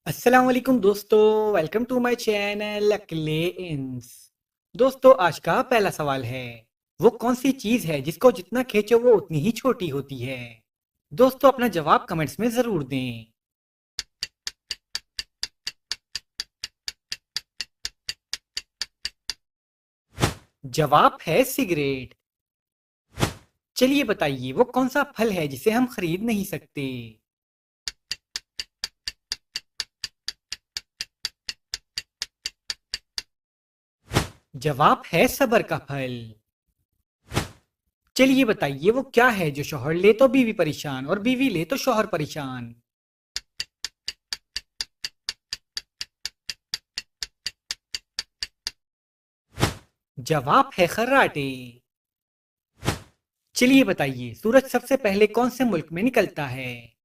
अस्सलाम वालेकुम दोस्तों। वेलकम टू माय चैनल अकले इंस। दोस्तों, आज का पहला सवाल है, वो कौन सी चीज है जिसको जितना खींचो वो उतनी ही छोटी होती है। दोस्तों, अपना जवाब कमेंट्स में जरूर दें। जवाब है सिगरेट। चलिए बताइए, वो कौन सा फल है जिसे हम खरीद नहीं सकते। जवाब है सबर का फल। चलिए बताइए, वो क्या है जो शौहर ले तो बीवी परेशान और बीवी ले तो शौहर परेशान। जवाब है खर्राटे। चलिए बताइए, सूरज सबसे पहले कौन से मुल्क में निकलता है।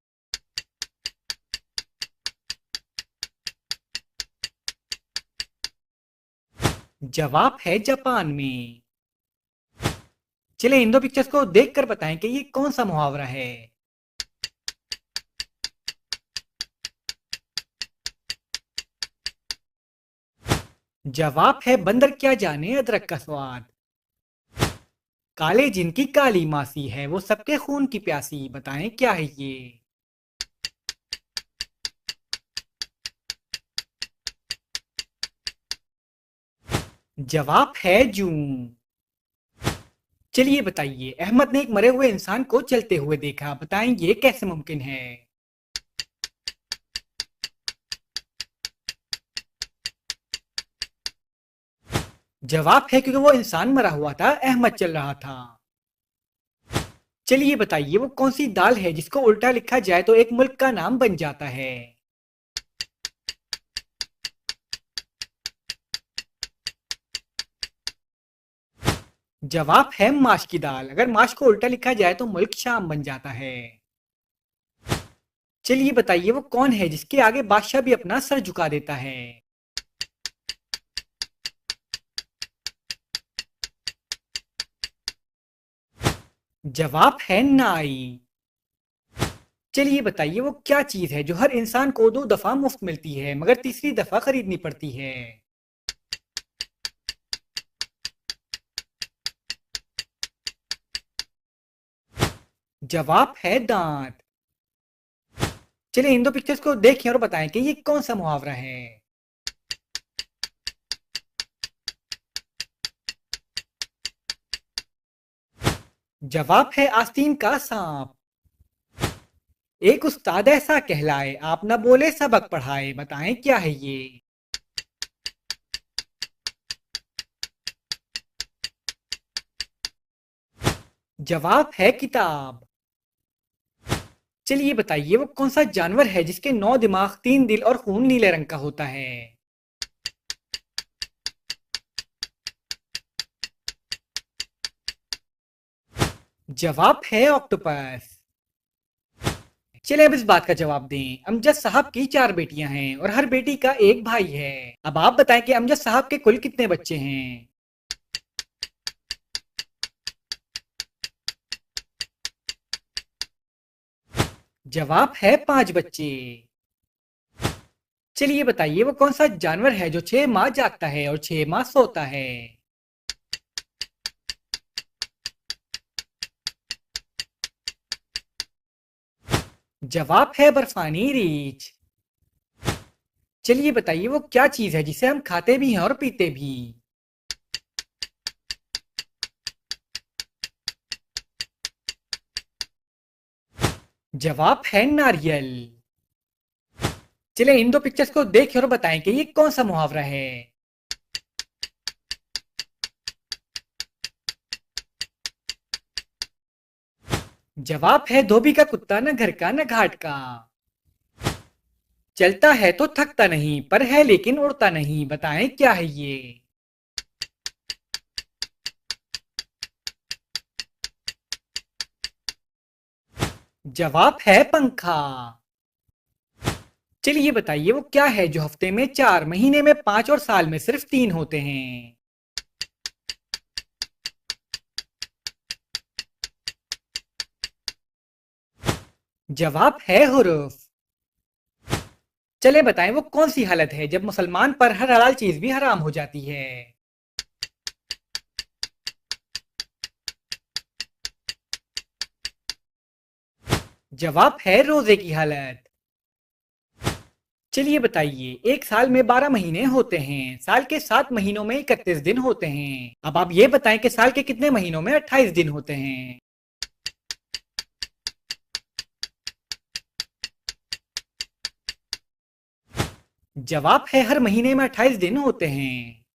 जवाब है जापान में। चलिए इन दो पिक्चर्स को देखकर बताएं कि ये कौन सा मुहावरा है। जवाब है बंदर क्या जाने अदरक का स्वाद। काले जिनकी काली मासी है, वो सबके खून की प्यासी, बताएं क्या है ये। जवाब है जूं। चलिए बताइए, अहमद ने एक मरे हुए इंसान को चलते हुए देखा, बताएं ये कैसे मुमकिन है। जवाब है क्योंकि वो इंसान मरा हुआ था, अहमद चल रहा था। चलिए बताइए, वो कौन सी दाल है जिसको उल्टा लिखा जाए तो एक मुल्क का नाम बन जाता है। जवाब है माश की दाल। अगर माश को उल्टा लिखा जाए तो मुल्क शाम बन जाता है। चलिए बताइए, वो कौन है जिसके आगे बादशाह भी अपना सर झुका देता है। जवाब है नाई। चलिए बताइए, वो क्या चीज है जो हर इंसान को दो दफा मुफ्त मिलती है मगर तीसरी दफा खरीदनी पड़ती है। जवाब है दांत। चलिए इन दो पिक्चर्स को देखें और बताएं कि ये कौन सा मुहावरा है। जवाब है आस्तीन का सांप। एक उस्ताद ऐसा कहलाए, आप न बोले सबक पढ़ाए, बताएं क्या है ये। जवाब है किताब। चलिए बताइए, वो कौन सा जानवर है जिसके 9 दिमाग, 3 दिल और खून नीले रंग का होता है। जवाब है ऑक्टोपस। चलिए अब इस बात का जवाब दें। अमजद साहब की 4 बेटियां हैं और हर बेटी का एक भाई है। अब आप बताएं कि अमजद साहब के कुल कितने बच्चे हैं। जवाब है 5 बच्चे। चलिए बताइए, वो कौन सा जानवर है जो 6 माह जागता है और 6 माह सोता है। जवाब है बर्फानी रीछ। चलिए बताइए, वो क्या चीज है जिसे हम खाते भी हैं और पीते भी। जवाब है नारियल। चलिए इन दो पिक्चर्स को देखें और बताएं कि ये कौन सा मुहावरा है। जवाब है धोबी का कुत्ता न घर का न घाट का। चलता है तो थकता नहीं, पर है लेकिन उड़ता नहीं, बताएं क्या है ये। जवाब है पंखा। चलिए बताइए, वो क्या है जो हफ्ते में 4, महीने में 5 और साल में सिर्फ 3 होते हैं। जवाब है हुरूफ। चले बताएं वो कौन सी हालत है जब मुसलमान पर हर हलाल चीज भी हराम हो जाती है। जवाब है रोजे की हालत। चलिए बताइए, एक साल में 12 महीने होते हैं, साल के 7 महीनों में 31 दिन होते हैं। अब आप ये बताएं कि साल के कितने महीनों में 28 दिन होते हैं। जवाब है हर महीने में 28 दिन होते हैं।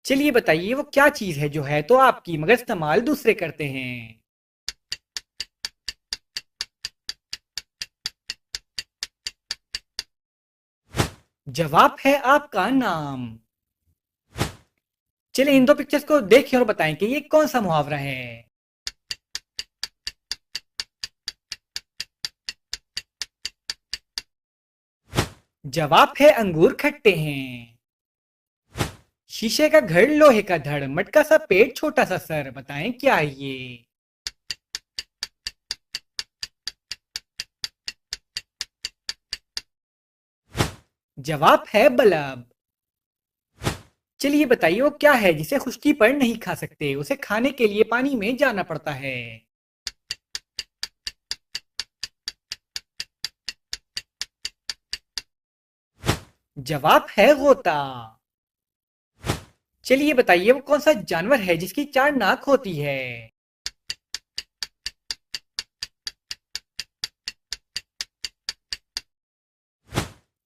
चलिए बताइए वो क्या चीज है जो है तो आपकी मगर इस्तेमाल दूसरे करते हैं। जवाब है आपका नाम। चलिए इन दो पिक्चर्स को देखिए और बताएं कि ये कौन सा मुहावरा है। जवाब है अंगूर खट्टे हैं। शीशे का घर लोहे का धड़, मटका सा पेट छोटा सा सर, बताएं क्या है ये। जवाब है बल्ब। चलिए बताइए वो क्या है जिसे खुश्की पर नहीं खा सकते, उसे खाने के लिए पानी में जाना पड़ता है। जवाब है गोता। चलिए बताइए वो कौन सा जानवर है जिसकी 4 नाक होती है।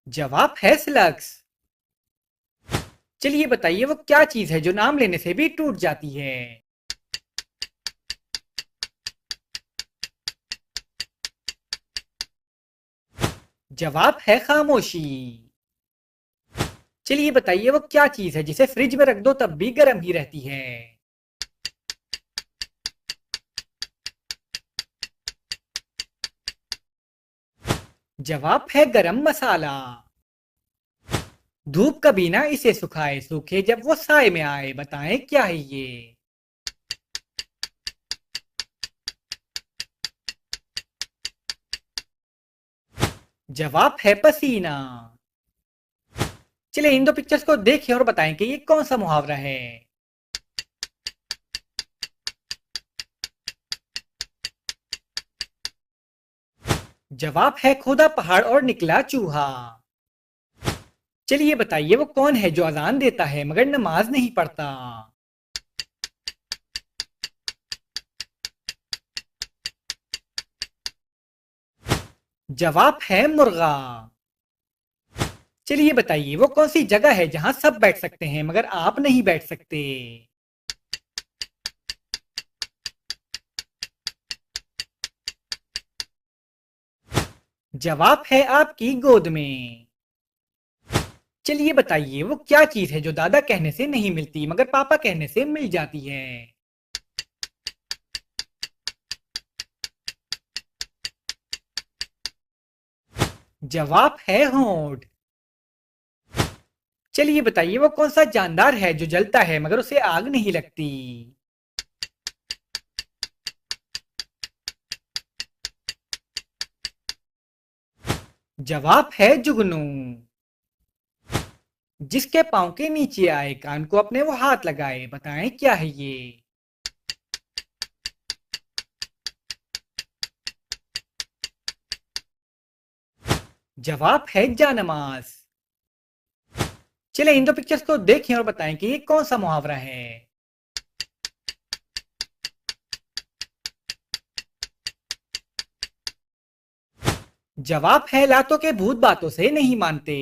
जवाब है स्लग्स। चलिए बताइए वो क्या चीज है जो नाम लेने से भी टूट जाती है। जवाब है खामोशी। चलिए बताइए वो क्या चीज है जिसे फ्रिज में रख दो तब भी गर्म ही रहती है। जवाब है गरम मसाला। धूप कभी ना इसे सुखाए, सूखे जब वो साए में आए, बताएं क्या है ये। जवाब है पसीना। चलिए इन दो पिक्चर्स को देखिए और बताएं कि ये कौन सा मुहावरा है। जवाब है खोदा पहाड़ और निकला चूहा। चलिए बताइए वो कौन है जो अजान देता है मगर नमाज नहीं पढ़ता। जवाब है मुर्गा। चलिए बताइए वो कौन सी जगह है जहां सब बैठ सकते हैं मगर आप नहीं बैठ सकते। जवाब है आपकी गोद में। चलिए बताइए वो क्या चीज है जो दादा कहने से नहीं मिलती मगर पापा कहने से मिल जाती है। जवाब है होंठ। चलिए बताइए वो कौन सा जानदार है जो जलता है मगर उसे आग नहीं लगती। जवाब है जुगनू। जिसके पांव के नीचे आए कान को अपने वो हाथ लगाए, बताएं क्या है ये। जवाब है जानमाज। चले इन दो पिक्चर्स को देखें और बताएं कि ये कौन सा मुहावरा है। जवाब है लातों के भूत बातों से नहीं मानते।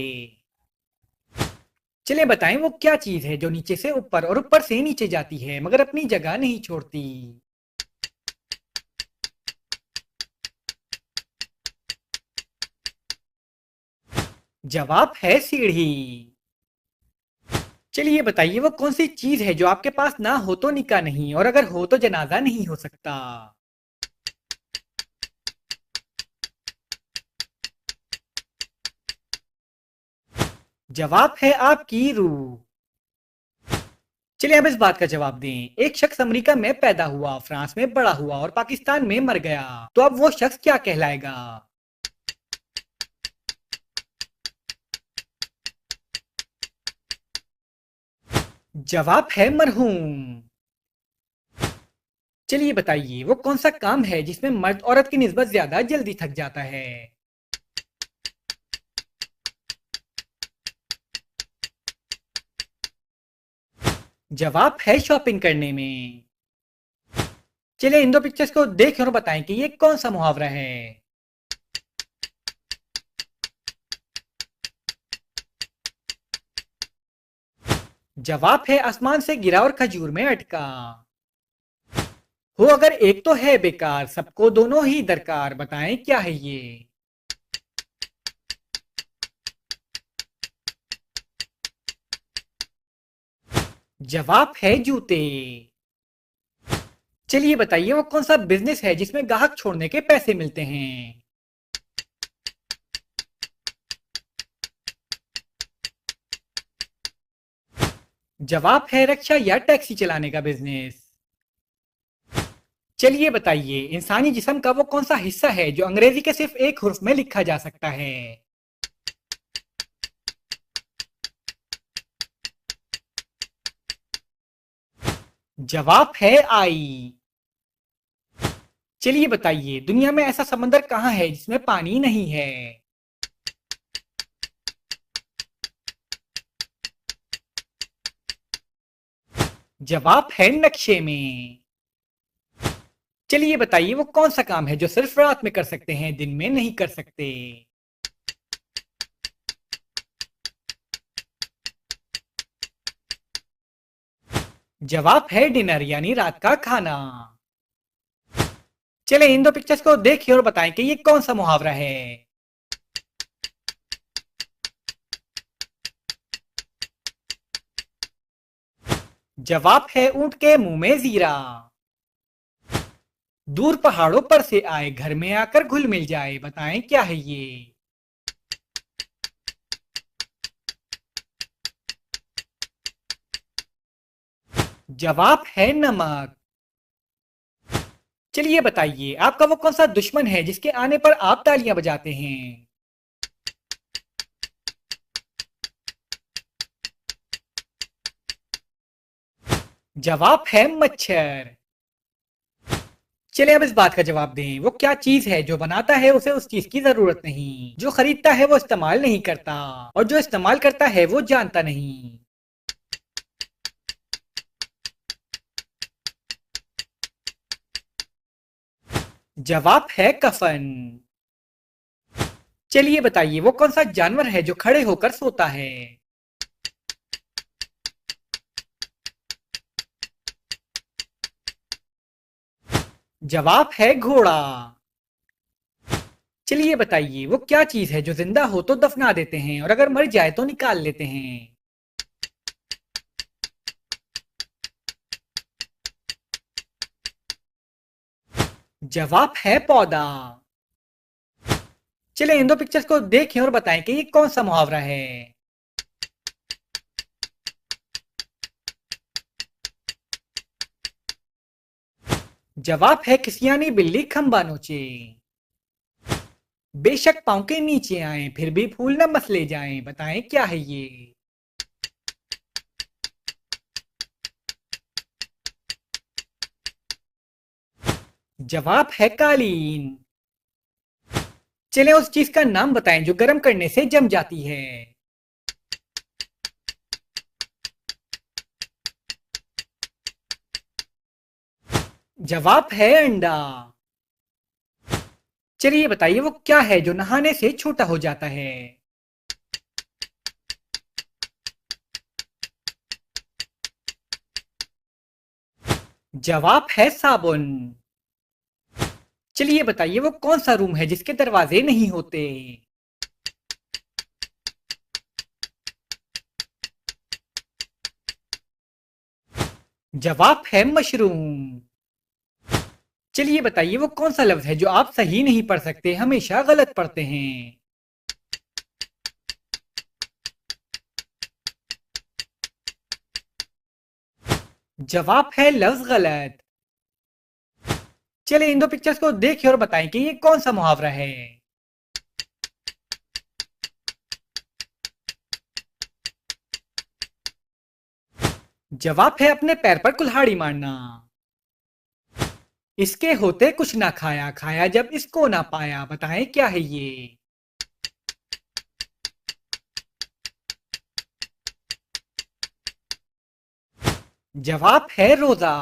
चले बताएं वो क्या चीज है जो नीचे से ऊपर और ऊपर से नीचे जाती है मगर अपनी जगह नहीं छोड़ती। जवाब है सीढ़ी। चलिए बताइए वो कौन सी चीज है जो आपके पास ना हो तो निकाह नहीं और अगर हो तो जनाजा नहीं हो सकता। जवाब है आपकी रूह। चलिए अब इस बात का जवाब दें, एक शख्स अमेरिका में पैदा हुआ, फ्रांस में बड़ा हुआ और पाकिस्तान में मर गया, तो अब वो शख्स क्या कहलाएगा। जवाब है मरहूम। चलिए बताइए वो कौन सा काम है जिसमें मर्द औरत की निस्बत ज्यादा जल्दी थक जाता है। जवाब है शॉपिंग करने में। चलिए इन दो पिक्चर्स को देखें और बताएं कि ये कौन सा मुहावरा है। जवाब है आसमान से गिरा और खजूर में अटका। हो अगर एक तो है बेकार, सबको दोनों ही दरकार, बताएं क्या है ये। जवाब है जूते। चलिए बताइए वो कौन सा बिजनेस है जिसमें ग्राहक छोड़ने के पैसे मिलते हैं। जवाब है रिक्शा या टैक्सी चलाने का बिजनेस। चलिए बताइए इंसानी जिस्म का वो कौन सा हिस्सा है जो अंग्रेजी के सिर्फ एक हुर्फ में लिखा जा सकता है। जवाब है आई। चलिए बताइए दुनिया में ऐसा समंदर कहाँ है जिसमें पानी नहीं है। जवाब है नक्शे में। चलिए बताइए वो कौन सा काम है जो सिर्फ रात में कर सकते हैं, दिन में नहीं कर सकते। जवाब है डिनर यानी रात का खाना। चले इन दो पिक्चर्स को देखिए और बताएं कि ये कौन सा मुहावरा है। जवाब है ऊंट के मुंह में जीरा। दूर पहाड़ों पर से आए, घर में आकर घुल मिल जाए, बताएं क्या है ये। जवाब है नमक। चलिए बताइए आपका वो कौन सा दुश्मन है जिसके आने पर आप तालियां बजाते हैं। जवाब है मच्छर। चलिए अब इस बात का जवाब दें वो क्या चीज है जो बनाता है उसे उस चीज की जरूरत नहीं, जो खरीदता है वो इस्तेमाल नहीं करता, और जो इस्तेमाल करता है वो जानता नहीं। जवाब है कफन। चलिए बताइए वो कौन सा जानवर है जो खड़े होकर सोता है। जवाब है घोड़ा। चलिए बताइए वो क्या चीज है जो जिंदा हो तो दफना देते हैं और अगर मर जाए तो निकाल लेते हैं। जवाब है पौधा। चलिए इन दो पिक्चर्स को देखें और बताएं कि ये कौन सा मुहावरा है। जवाब है खिसियानी बिल्ली खंबा नोचे। बेशक पांव के नीचे आए फिर भी फूल न मसले जाएं, बताएं क्या है ये। जवाब है कालीन। चले उस चीज का नाम बताएं जो गर्म करने से जम जाती है। जवाब है अंडा। चलिए बताइए वो क्या है जो नहाने से छोटा हो जाता है। जवाब है साबुन। चलिए बताइए वो कौन सा रूम है जिसके दरवाजे नहीं होते। जवाब है मशरूम। चलिए बताइए वो कौन सा लफ्ज है जो आप सही नहीं पढ़ सकते, हमेशा गलत पढ़ते हैं। जवाब है लफ्ज गलत। चलिए इन दो पिक्चर्स को देखिए और बताएं कि ये कौन सा मुहावरा है। जवाब है अपने पैर पर कुल्हाड़ी मारना। इसके होते कुछ ना खाया, खाया जब इसको ना पाया, बताएं क्या है ये। जवाब है रोजा।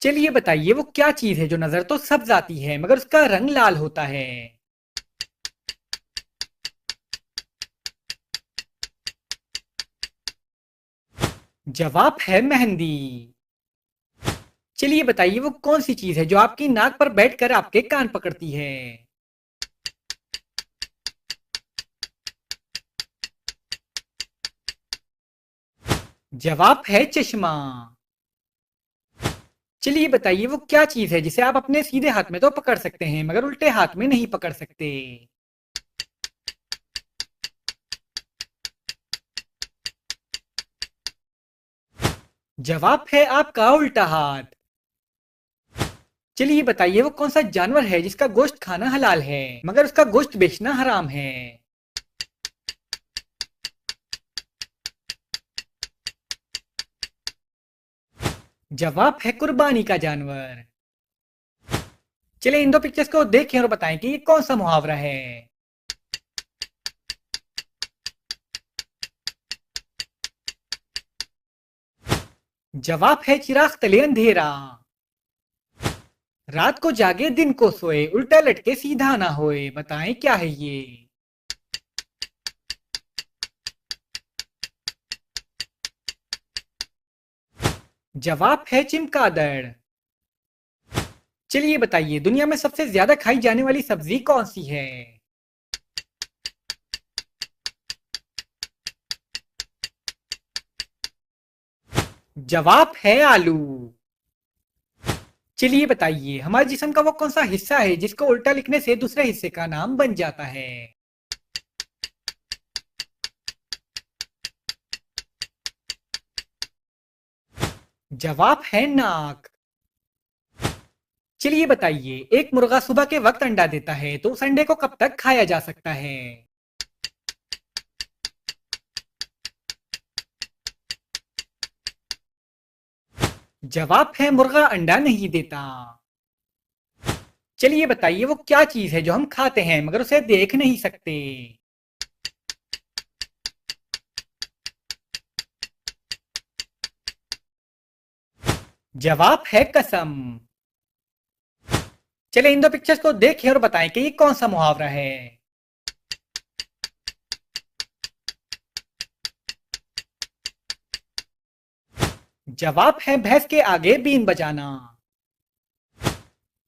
चलिए बताइए वो क्या चीज है जो नजर तो सब्ज आती है मगर उसका रंग लाल होता है। जवाब है मेहंदी। चलिए बताइए वो कौन सी चीज है जो आपकी नाक पर बैठकर आपके कान पकड़ती है। जवाब है चश्मा। चलिए बताइए वो क्या चीज है जिसे आप अपने सीधे हाथ में तो पकड़ सकते हैं मगर उल्टे हाथ में नहीं पकड़ सकते। जवाब है आपका उल्टा हाथ। चलिए बताइए वो कौन सा जानवर है जिसका गोश्त खाना हलाल है मगर उसका गोश्त बेचना हराम है। जवाब है कुर्बानी का जानवर। चलिए इन दो पिक्चर्स को देखें और बताएं कि ये कौन सा मुहावरा है। जवाब है चिराग तले अंधेरा। रात को जागे दिन को सोए, उल्टा लटके सीधा ना होए, बताएं क्या है ये। जवाब है चिमगादड़। चलिए बताइए दुनिया में सबसे ज्यादा खाई जाने वाली सब्जी कौन सी है। जवाब है आलू। चलिए बताइए हमारे जिस्म का वो कौन सा हिस्सा है जिसको उल्टा लिखने से दूसरे हिस्से का नाम बन जाता है। जवाब है नाक। चलिए बताइए एक मुर्गा सुबह के वक्त अंडा देता है तो उस अंडे को कब तक खाया जा सकता है। जवाब है मुर्गा अंडा नहीं देता। चलिए बताइए वो क्या चीज है जो हम खाते हैं मगर उसे देख नहीं सकते। जवाब है कसम। चलिए इन दो पिक्चर्स को देखें और बताएं कि ये कौन सा मुहावरा है। जवाब है भैंस के आगे बीन बजाना।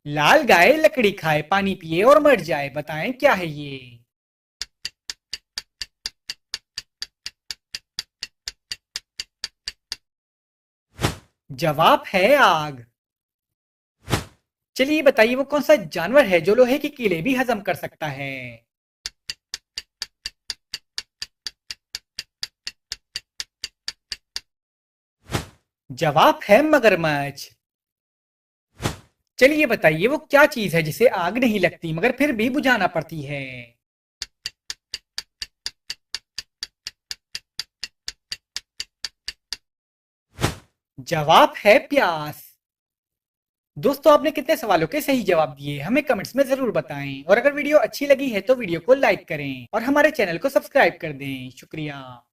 लाल गाय लकड़ी खाए, पानी पिए और मर जाए, बताएं क्या है ये। जवाब है आग। चलिए बताइए वो कौन सा जानवर है जो लोहे की कीलें भी हजम कर सकता है। जवाब है मगरमच्छ। चलिए बताइए वो क्या चीज है जिसे आग नहीं लगती मगर फिर भी बुझाना पड़ती है। जवाब है प्यास। दोस्तों आपने कितने सवालों के सही जवाब दिए हमें कमेंट्स में जरूर बताएं और अगर वीडियो अच्छी लगी है तो वीडियो को लाइक करें और हमारे चैनल को सब्सक्राइब कर दें। शुक्रिया।